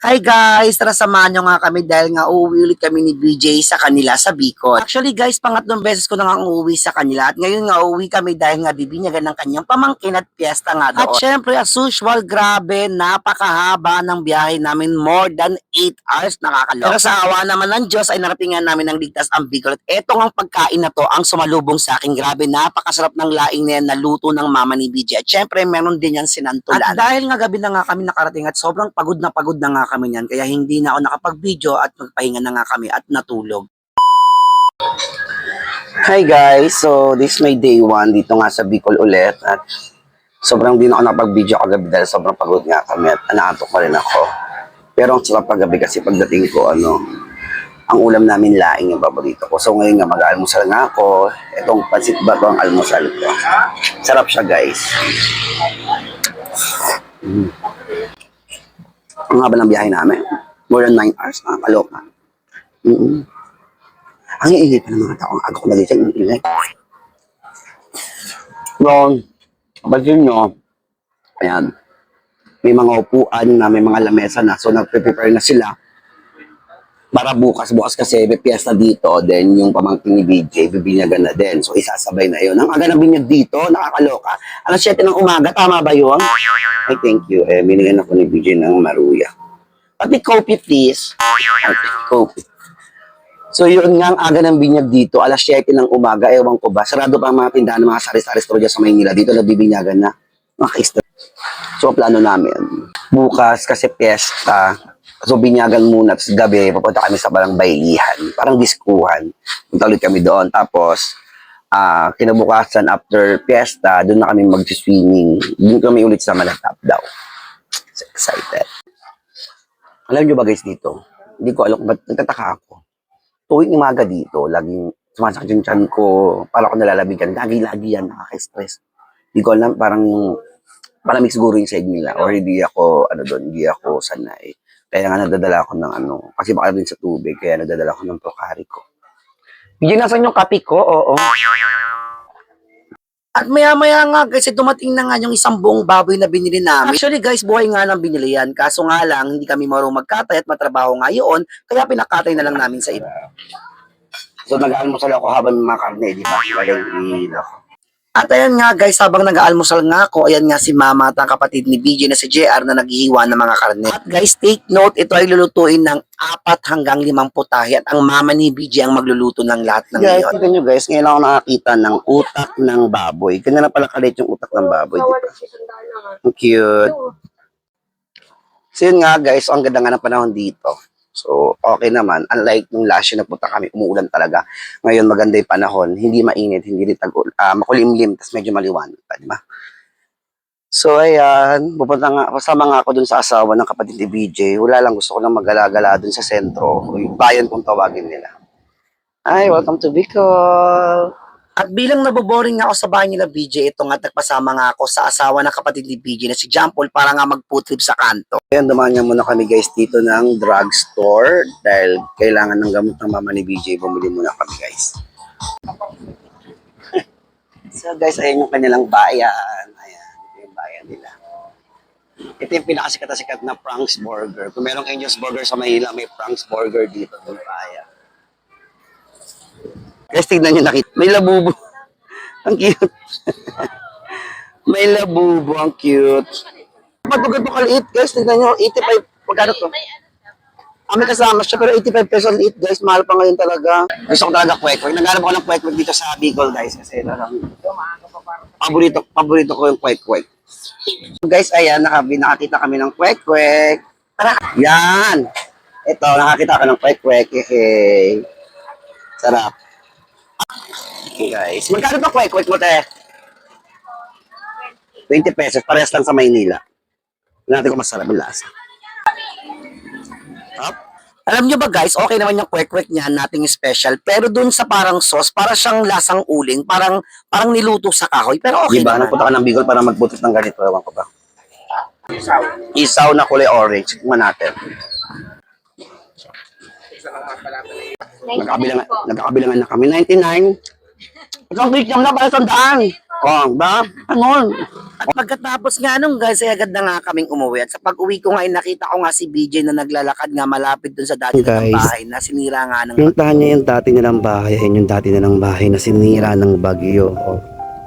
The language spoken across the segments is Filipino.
Hi guys! Tara samahan nyo nga kami dahil nga uuwi ulit kami ni BJ sa kanila sa Bicol. Actually guys, pangatlong beses ko na nga uuwi sa kanila at ngayon nga uuwi kami dahil nga bibinyagan ng kanyang pamangkin at piyesta nga doon. At syempre as usual, grabe, napakahaba ng biyahe namin, more than 8 hours, nakakaloka. Pero sa awa naman ng Diyos ay naratingan namin ng ligtas ang Bicol at eto nga pagkain na to ang sumalubong sa akin. Grabe, napakasarap ng laing na yan na luto ng mama ni BJ at syempre meron din yan sinantulan. At dahil nga gabi na nga kami nakarating at sobrang pagod na nga kami niyan, kaya hindi na ako nakapag-video at magpahinga na nga kami at natulog. Hi guys, so this is my day 1 dito nga sa Bicol ulit at sobrang di na ako nakapag-video kagabi dahil sobrang pagod nga kami at anaantok pa rin ako. Pero ang sarap paggabi kasi pagdating ko ang ulam namin laing yung paborito ko. So ngayon nga mag-almusal nga ako. Itong pansit bato ang almusal ko. Sarap siya guys. Ang haba ng biyahe namin. More than 9 hours. Nakakaloka. Ang iingay pa ng mga tao. Ang aga ko nagising. Ang iingay. So, kapansin nyo, ayan, may mga upuan na may mga lamesa na. So, nagpe-prepare na sila. Para bukas kasi may piyesta dito. Then, yung pamangkin ni BJ, bibinyagan na din. So, isasabay na yun. Ang aga ng binyag dito, nakakaloka. Alas 7 ng umaga, tama ba yun? Ay, thank you. Binigyan ako ni BJ ng maruya. Pati coffee, please. Coffee. So, yun nga ang aga ng binyag dito. Alas 7 ng umaga, ewan ko ba. Sarado pa ang mga tindahan ng mga sari-sari store dyan sa Maynila. Dito nagbibinyagan na. Mga ka-extra. So, plano namin. Bukas, kasi piyesta. So, binyagan muna. Tapos gabi, papunta kami sa parang baylihan. Parang diskuhan. Punta ulit kami doon. Tapos, kinabukasan after fiesta, doon na kami mag-swimming. Doon kami ulit sa Malatap daw. So excited. Alam nyo ba guys dito? Hindi ko alam ba't nagtataka ako. Tuwing umaga dito, laging sumasakit yung tiyan ko. Para ako nalalabigan. Lagi-lagi yan, nakaka-stress. Hindi ko alam, parang malamig siguro yung side nila. Or hindi ako, hindi ako sanay. Kaya nga nagdadala ako ng kasi baka din sa tubig, kaya nagdadala ako ng Procari ko. Bigyan nasan yung kape ko, oo. At maya-maya nga guys, dumating na nga yung isang buong baboy na binili namin. Actually guys, buhay nga lang binili yan. Kaso nga lang, hindi kami marunong magkatay at matrabaho nga yun, kaya pinakatay na lang namin sa iba. So nag-almusal ako habang mga karne, di ba? Lagay ako. At ayan nga guys, habang nag-aalmusal nga ako, ayan nga si mama at ang kapatid ni BJ na si JR na naghihiwa ng mga karne. At guys, take note, ito ay lulutuin ng 4 hanggang 5 putahe at ang mama ni BJ ang magluluto ng lahat ng guys, iyon. Tignan nyo guys, ngayon ako nakakita ng utak ng baboy. Ganyan na pala kalit yung utak ng baboy, di ba? Ang cute. So yun nga guys, ang ganda nga ng panahon dito. So, okay naman. Unlike nung last year nagpunta kami, umuulan talaga. Ngayon, maganda yung panahon. Hindi mainit, hindi rin makulimlim, tapos medyo maliwanag pa, di ba? So, ayan. Kasama nga ako dun sa asawa ng kapatid ni BJ. Wala lang, gusto ko lang magala-gala dun sa sentro. Yung bayan kung tawagin nila. Hi, welcome to Bicol! At bilang naboboring nga ako sa bahay nila BJ, ito nga nagpasama nga ako sa asawa ng kapatid ni BJ na si John Paul para nga mag-food trip sa kanto. Ayan, dumaan nga muna kami guys dito ng drugstore dahil kailangan ng gamot ng mama ni BJ. Bumili muna kami guys. So guys, ayan yung kanilang bayan. Ayan, yung bayan nila. Ito yung pinakasikat na Frank's Burger. Kung merong Angel's Burger sa Manila, may Frank's Burger dito ng bayan. Guys, tignan nyo nakita. May labubo. Ang cute. May labubo. Ang cute. Pag-ganto kaliit, guys. Tignan nyo. 85. Pagkano to? May kasama siya, pero 85 pesos liit, guys. Mahal pa ngayon talaga. Gusto ko talaga kwek-kwek. Naghanap ako ng kwek-kwek dito sa Bicol, guys. Kasi paborito ko yung kwek-kwek. Guys, ayan. Nakakita kami ng kwek-kwek. Tara. Yan. Ito, nakakita ka ng kwek-kwek. Hey. Sarap. Okay guys, magkano pa kwek-kwek mo te? 20 pesos, parehas lang sa Maynila. Tignan natin kung masarap yung lasa. Up. Alam nyo ba guys, okay naman yung kwek-kwek niya nating special, pero dun sa parang sauce, para siyang lasang uling, parang niluto sa kahoy, pero okay diba, naman. Nagpunta ka ng Bicol para magbutot ng ganito, ewan ko ba? Isaw na kulay orange, tignan natin. Nagkakabilangan na kami, 99. Isang cake lang na para 100. Oh, ba? Ano? At pagkatapos nga nung guys, ay agad na nga kaming umuwi. At sa pag-uwi ko nga, ay nakita ko nga si BJ na naglalakad nga malapit dun sa dati nilang Guys, bahay na sinira nga ng pinuntahan niya yung dati nilang bahay. Ayun yung dati nilang bahay na sinira ng bagyo. Oh.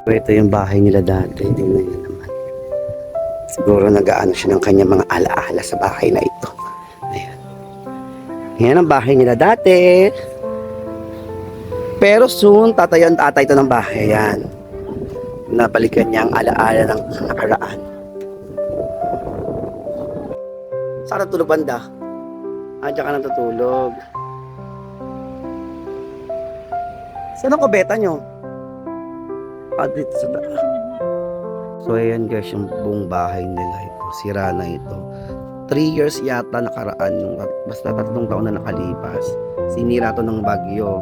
Ito yung bahay nila dati. Tingnan niyo naman. Siguro nag-aano siya ng kanyang mga alaala sa bahay na ito. Ayan. Yan ang bahay nila dati. Pero soon, tatayo ito ng bahay. Ayan. Nabalikan niya ang alaala ng nakaraan. Saan natulog banda? Diyan ka natutulog. Saan ang kubeta nyo? Dito sa taas. So ayan guys, yung buong bahay nila ito. Sira na ito. 3 years yata nakaraan. Basta 3 taon na nakalipas. Sinira to ng bagyo.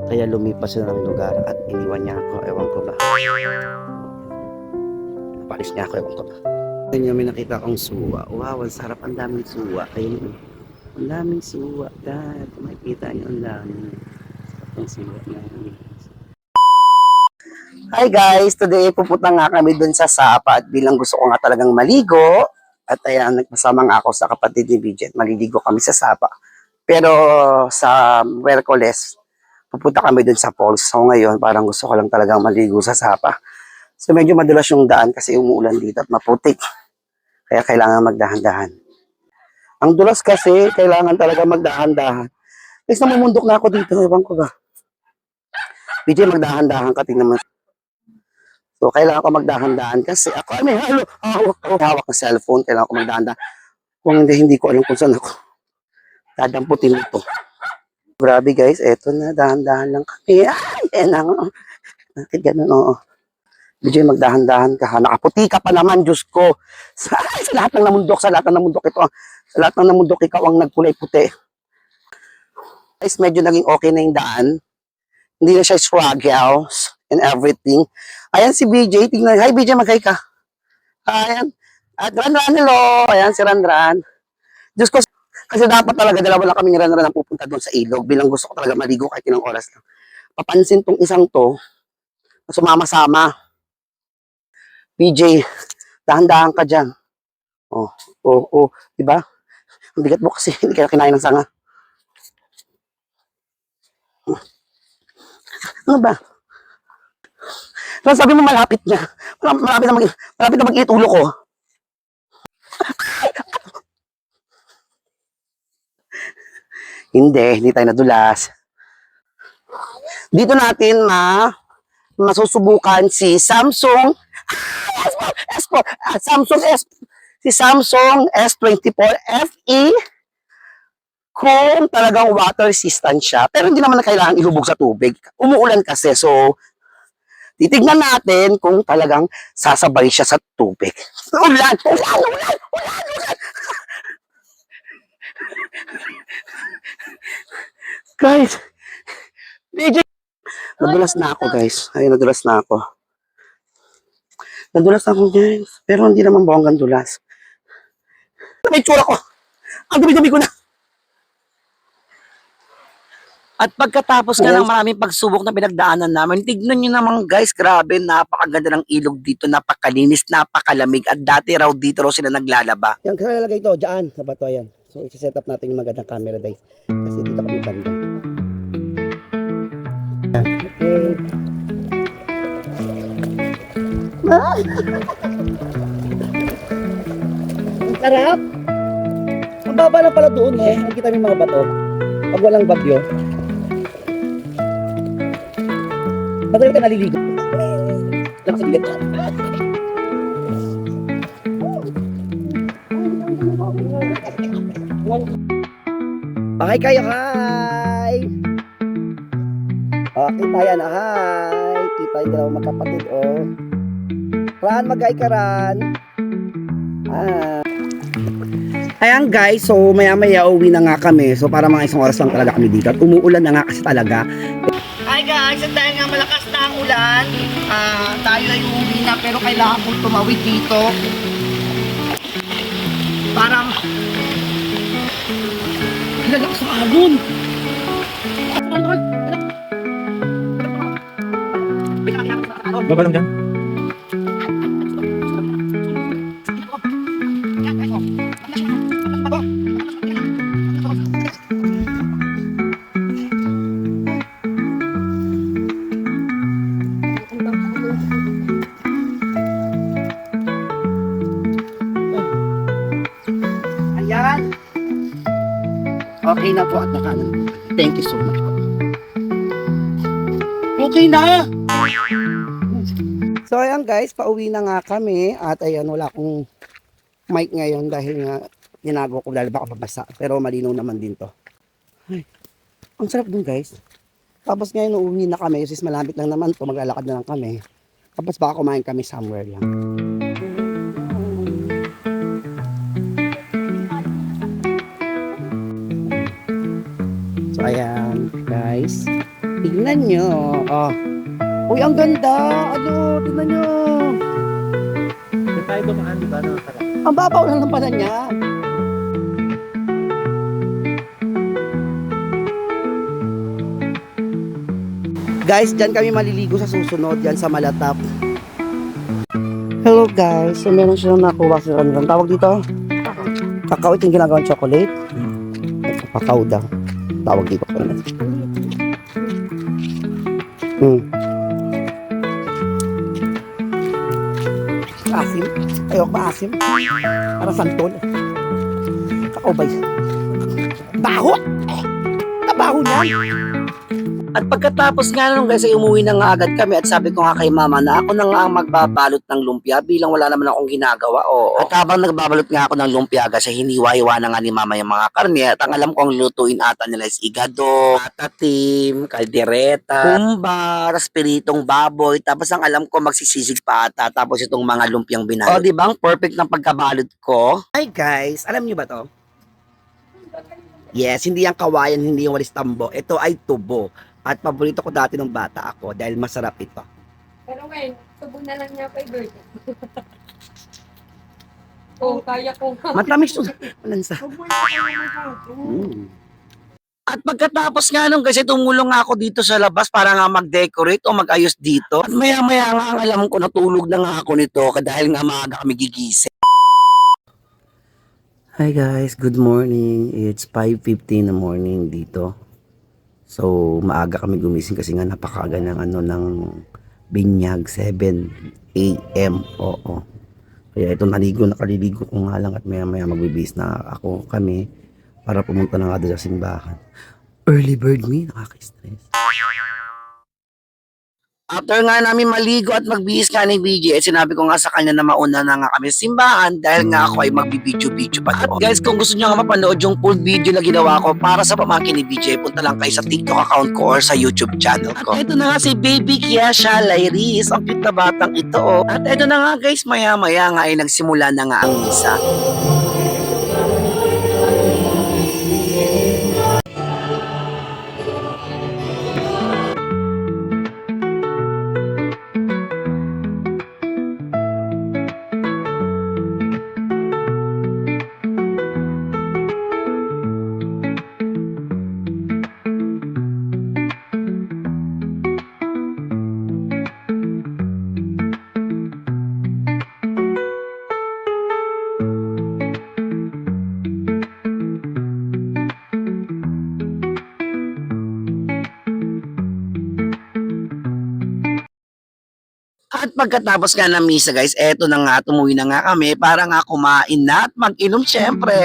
Kaya lumipas siya ng lugar at iniwan niya ako. Ewan ko ba? Napalis niya ako. Ewan ko ba? Ngayon may nakita akong suwa. Wow, ang sarap. Ang daming suwa. Ayun. Ang daming suwa. God, makikita niyo ang daming. Sarap ang suwa na yun. Hi guys! Today pupunta nga kami dun sa Sapa at bilang gusto ko nga talagang maligo. At ayan, nagpasama nga ako sa kapatid ni Bridget. Maliligo kami sa Sapa. Pero sa Miyerkules, pupunta kami dun sa falls. So ngayon, parang gusto ko lang talagang maligo sa Sapa. So medyo madulas yung daan kasi umuulan dito at maputik. Kaya kailangan magdahan-dahan. Ang dulas kasi, kailangan talaga magdahan-dahan. Kasi namumundok na ako dito. Ewan ko ba? BJ, magdahan-dahan ka. Tingnan mo. So, kailangan ko magdahan-dahan kasi ako, may hawak ng cellphone. Kailangan ko magdahan-dahan. Kung hindi ko alam kung saan ako dadamputin ito. Grabe guys, eto na, dahan-dahan lang kami. Ay, bakit ganun, oo. BJ, magdahan-dahan ka ha. Nakaputi ka pa naman, Diyos ko. Sa lahat ng namundok, sa lahat ng namundok ito. Sa lahat ng namundok, ikaw ang nagkulay puti. Guys, medyo naging okay na yung daan. Hindi na siya struggles and everything. Ayan si BJ, tingnan. Hi BJ, mag-hi ka. Ayan. At Ranran, hello. Ayan si Ranran. Diyos ko, kasi dapat talaga dalawa lang kaming Ranran ang pupunta doon sa ilog. Bilang gusto ko talaga maligo kahit ilang oras lang. Papansin tong isang to, sumama-sama. BJ, dahan-dahan ka dyan. Oh, diba? Ang bigat mo kasi, hindi ka kinain ng sanga. Ano ba? Sabi mo malapit na. Malapit na mag-init ulo ko. Hindi tayo nadulas. Dito natin masusubukan si Samsung si Samsung S24 FE kung talagang water resistant siya. Pero hindi naman na kailangan ilubog sa tubig. Umuulan kasi. So, titignan natin kung talagang sasabay siya sa tubig. Ulan! Guys, BJ, nadulas na ako guys. Nadulas na ako. Nadulas na ako guys. Pero hindi naman bonggang dulas. May tsura ko. Ang dumi-dumi ko na. At pagkatapos nga ng maraming pagsubok na pinagdaanan namin, tignan nyo naman guys, grabe, napakaganda ng ilog dito, napakalinis, napakalamig, at dati raw dito raw sila naglalaba. Yan, kaya lalagay ito, dyan, sa bato yan. So, isi-set up natin yung magandang camera guys. Kasi dito kami banda. Okay. Ang sarap! Ang baba na pala doon eh. Nakikita mo yung mga bato. Pag walang bagyo. Matagal ka naliligo. Lakas ang bigat. Hi kayo, hi! Kita yan, hi! Kita yung dalawang magkapatid, oh. Ran, mag-hi ka, Ran. Ayan guys, so maya-maya uwi na nga kami. So para mga 1 oras lang talaga kami dito. At umuulan na nga kasi talaga. Hi guys, at dahil nga malakas na ang ulan, tayo ay uuwi na pero kailangan kong tumawid dito. Para lalakas ang alon. Baba lang dyan. Okay na po at nakanan. Thank you so much po. Okay na! So ayan guys, pauwi na nga kami at ayan wala akong mic ngayon dahil nga tinago ko dahil baka mabasa. Pero malinaw naman din to. Ay, ang sarap dun guys. Tapos ngayon uuwi na kami, sis malapit lang naman to, maglalakad na lang kami. Tapos baka kumain kami somewhere lang. So ayan guys, tignan nyo. Oh. Uy, ang ganda! Ano, tignan nyo. Hindi tayo dumaan, di ba? Ang babaw lang ng pala niya. Guys, dyan kami maliligo sa susunod, yan sa Malatap. Hello guys, so meron silang nakuha sa kanilang tawag dito. Kakao, ito yung ginagawang chocolate. Kakao daw. Tawag dito. Asim. Ayok ba asim? Para santol. Kakao ba yun? Baho! Nabaho niya! At pagkatapos nga nung guys ay umuwi na nga agad kami at sabi ko nga kay mama na ako na nga ang magbabalot ng lumpia bilang wala naman akong ginagawa. Oo. At habang nagbabalot nga ako ng lumpia kasi hiniwa-hiwa na nga ni mama yung mga karne at ang alam ko ang lutuin ata nila is igado, patatim, kaldereta, kumbar, spiritong baboy, tapos ang alam ko magsisisig pa ata tapos itong mga lumpiang binalot. O di ba ang perfect ng pagkabalot ko? Hi guys, alam niyo ba to? Yes, hindi yung kawayan, hindi yung walis tambo. Ito ay tubo. At paborito ko dati nung bata ako dahil masarap ito. Pero ngayon, tubo na lang niya kay Bert. Oo, kaya ko nga. Matamis to. Malansa. At pagkatapos nga nung kasi tumulong nga ako dito sa labas para nga mag-decorate o mag-ayos dito. At maya-maya nga ang alam ko natulog na nga ako nito dahil nga maaga kami gigising. Hi guys, good morning. It's 5:50 in the morning dito. So, maaga kami gumising kasi nga napakaaga ng ng binyag, 7 a.m. Oo. Kaya ito nakaliligo ko nga lang at maya-maya magbibis na kami para pumunta na nga doon sa simbahan. Early bird me, nakaka-stress. After nga namin maligo at magbihis nga ni BJ, sinabi ko nga sa kanya na mauna na nga kami sa simbahan dahil nga ako ay magbibidyo-video pa doon. At guys, kung gusto nyo nga mapanood yung full video na ginawa ko para sa pamangkin ni BJ, punta lang kayo sa TikTok account ko or sa YouTube channel ko. At ito na nga si Baby Kiesha Lairis, ang cute na batang ito. Oh. At ito na nga guys, maya-maya nga ay nagsimula na nga ang misa. At pagkatapos nga ng misa guys, eto na nga, tumuwi na nga kami para nga kumain na at mag-inom syempre.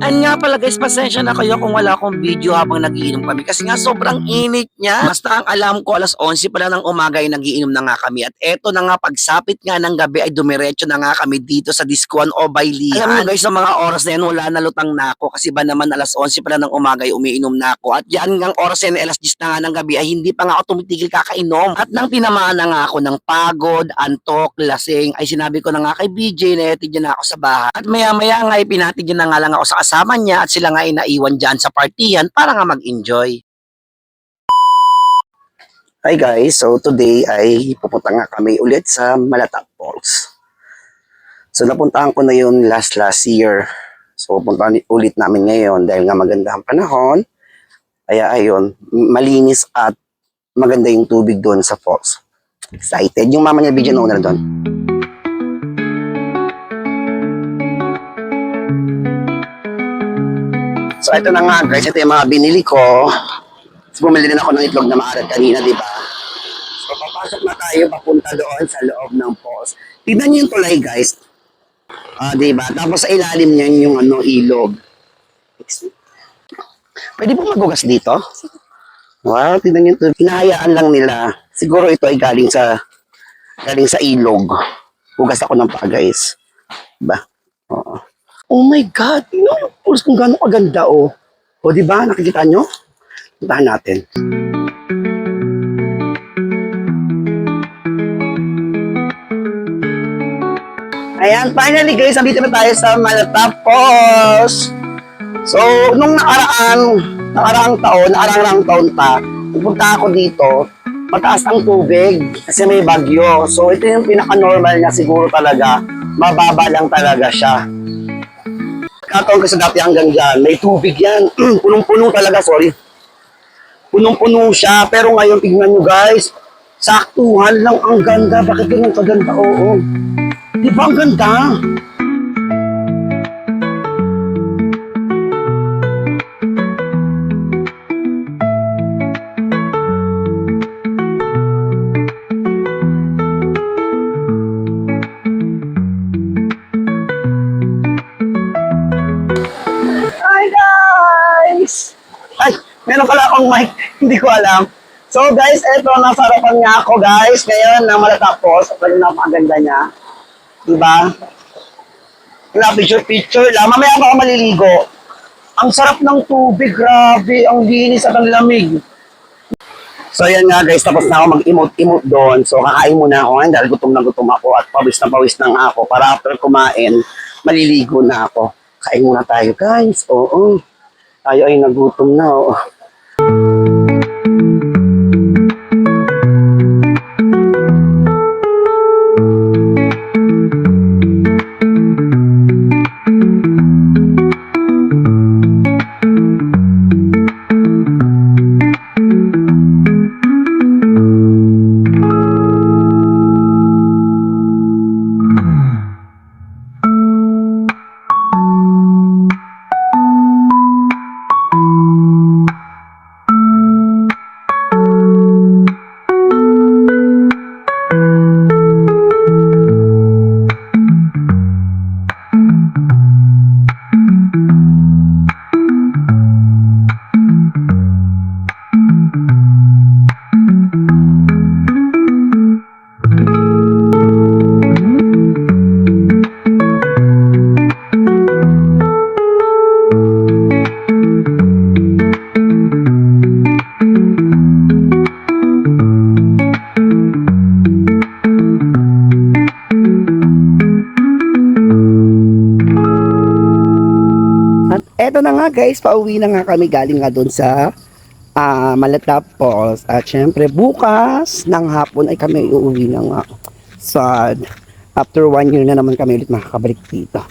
And nga pala guys, pasensya na kayo kung wala akong video habang nagiinom kami kasi nga sobrang init niya. Basta ang alam ko alas 11 pala ng umaga ay nagiinom na nga kami. At eto na nga, pagsapit nga ng gabi ay dumiretso na nga kami dito sa Diskuan o Baylihan. Alam mo guys, sa mga oras na yan wala na lutang na ako kasi ba naman alas 11 pala ng umaga ay umiinom na ako. At yan ngang oras yan alas 10 na nga ng gabi ay hindi pa nga ako tumitigil kakainom. At nang tinamaan na nga ako ng pagod, antok, lasing, ay sinabi ko na nga kay BJ na etid na ako sa bahay. At maya-maya nga ay pinatid na nga lang ako sa kasama niya at sila nga ay naiwan dyan sa partiyan para nga mag-enjoy. Hi guys, so today ay pupunta nga kami ulit sa Malatap Falls. So napuntahan ko na yun last year. So pupunta ulit namin ngayon dahil nga maganda ang panahon. Kaya ayun, malinis at maganda yung tubig doon sa falls. Excited. Yung mama niya bigyan owner doon. So ito na nga guys, ito yung mga binili ko. So bumili din ako ng itlog na maalat kanina, di ba? So papasok na tayo papunta doon sa loob ng falls. Tignan niyo yung tulay guys. Diba? Tapos sa ilalim niyan yung ano, ilog. Pwede po magugas dito? Wow, tignan niyo ito. Hinahayaan lang nila. Siguro ito ay galing sa ilog. Hugas ako ng paa, guys. Diba? Oo. Oh my God! Tingnan yung pools kung gano'ng kaganda, oh. O, diba? Nakikita nyo? Puntahan natin. Ayan, finally guys, nandito na tayo sa Malatapos. So, nung nakaraang taon pa, pupunta ako dito, mataas ang tubig kasi may bagyo. So, ito yung pinaka-normal niya siguro talaga. Mababa lang talaga siya. Kataon kasi dati hanggang dyan, may tubig yan. Punong-puno talaga, sorry. Punong-puno siya, pero ngayon tignan nyo guys, saktuhan lang ang ganda. Bakit ganyan kaganda? Oo. Di ba ang ganda? Hi guys! Ay, meron pala akong mic. Hindi ko alam. So guys, eto, nasa harapan niya ako guys. Ngayon, na malatapos. Pwede na napakaganda niya. Diba? Wala, picture lang. Mamaya ako maliligo. Ang sarap ng tubig, grabe. Ang linis at ang lamig. So yan nga guys, tapos na ako mag-emote-emote doon. So kakain muna ako ngayon dahil gutom na gutom ako at pawis na pawis na nga ako. Para after kumain, maliligo na ako. Kain muna tayo guys. Oo. Tayo ay nagutom na. Oo. Eto na nga guys, pauwi na nga kami galing nga doon sa Malatapos. At syempre bukas ng hapon ay kami uuwi na nga. So after 1 year na naman kami ulit makakabalik dito.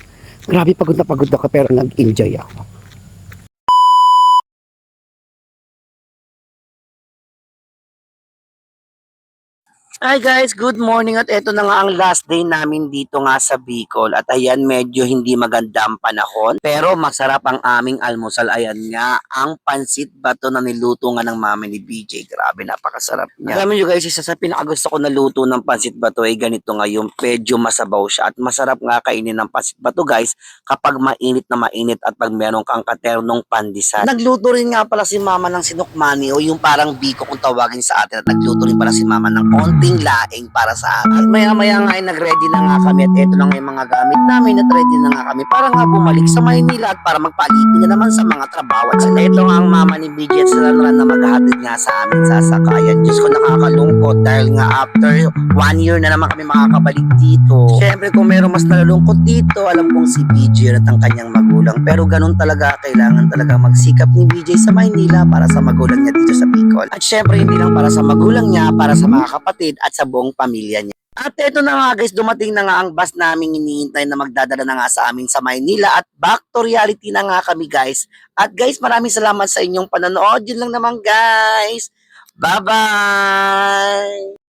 Grabe pagod ako pero nag-enjoy ako. Hi guys, good morning at eto na nga ang last day namin dito nga sa Bicol at ayan medyo hindi maganda ang panahon pero masarap ang aming almusal. Ayan nga ang pansit bato na niluto nga ng mami ni BJ, grabe napakasarap niya. Alam niyo guys, isa sa pinakagusto ko na luto ng pansit bato ay ganito nga yung medyo masabaw siya at masarap nga kainin ng pansit bato guys kapag mainit na mainit at pag meron kang katernong pandesal. Nagluto rin nga pala si mama ng sinukmani o yung parang biko kung tawagin sa atin at nagluto rin pala si mama ng konting laing para sa akin. At maya-maya nga ay nag-ready na nga kami at eto na nga yung mga gamit namin at ready na nga kami para nga bumalik sa Maynila at para magpalipin na naman sa mga trabaho. At eto nga ang mama ni BJ at sila na maghahatid nga sa amin sa sakayan. Diyos ko, nakakalungkot dahil nga after 1 year na naman kami makakabalik dito. Siyempre kung meron mas nalulungkot dito, alam kong si BJ at ang kanyang magulang. Pero ganun talaga, kailangan talaga magsikap ni BJ sa Maynila para sa magulang niya dito sa Bicol. At siyempre hindi lang para sa magulang niya, para sa mga kapatid at sa buong pamilya niya. At eto na nga guys, dumating na nga ang bus namin hinihintay na magdadala na nga sa amin sa Maynila at back to reality na nga kami guys. At guys, maraming salamat sa inyong panonood. Yun lang naman guys. Bye-bye!